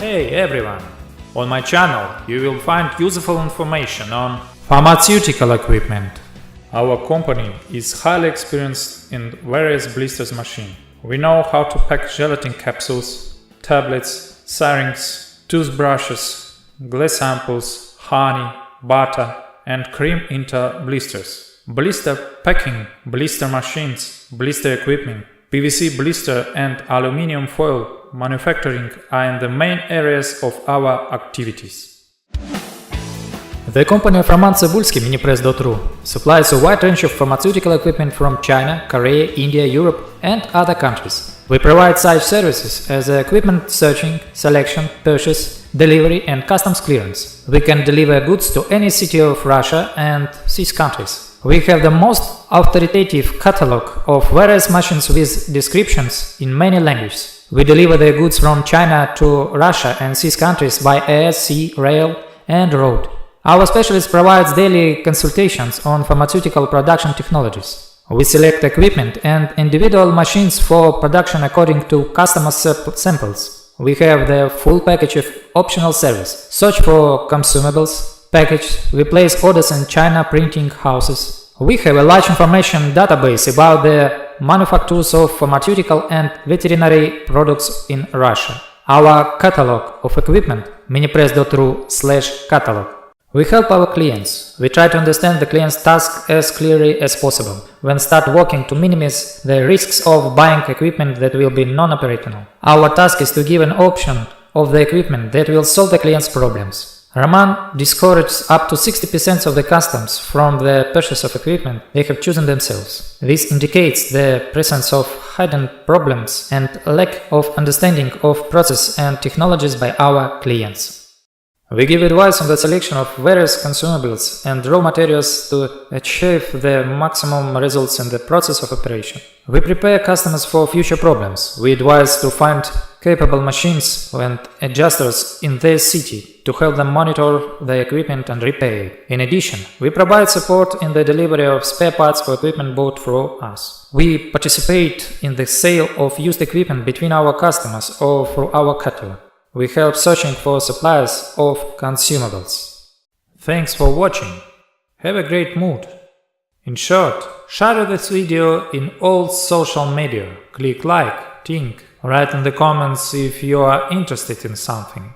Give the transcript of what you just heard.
Hey everyone! On my channel you will find useful information on pharmaceutical equipment. Our company is highly experienced in various blisters machines. We know how to pack gelatin capsules, tablets, syringes, toothbrushes, glass ampoules, honey, butter and cream into blisters. Blister packing, blister machines, blister equipment, PVC blister and aluminum foil manufacturing are the main areas of our activities. The company of RomanTsibulsky Minipress.ru supplies a wide range of pharmaceutical equipment from China, Korea, India, Europe and other countries. We provide such services as equipment searching, selection, purchase, delivery and customs clearance. We can deliver goods to any city of Russia and CIS countries. We have the most authoritative catalog of various machines with descriptions in many languages. We deliver the goods from China to Russia and CIS countries by air, sea, rail and road. Our specialist provides daily consultations on pharmaceutical production technologies. We select equipment and individual machines for production according to customer samples. We have the full package of optional service. Search for consumables, package, we place orders in China printing houses. We have a large information database about the manufacturers of pharmaceutical and veterinary products in Russia. Our catalog of equipment, minipress.ru/catalog. We help our clients. We try to understand the client's task as clearly as possible, then start working to minimize the risks of buying equipment that will be non-operational. Our task is to give an option of the equipment that will solve the client's problems. Roman discourages up to 60% of the customers from the purchase of equipment they have chosen themselves. This indicates the presence of hidden problems and lack of understanding of process and technologies by our clients. We give advice on the selection of various consumables and raw materials to achieve the maximum results in the process of operation. We prepare customers for future problems. We advise to find capable machines and adjusters in their city to help them monitor the equipment and repair it. In addition, we provide support in the delivery of spare parts for equipment bought through us. We participate in the sale of used equipment between our customers or through our catalog. We help searching for suppliers of consumables. Thanks for watching. Have a great mood. In short, share this video in all social media. Click like, think, write in the comments if you are interested in something.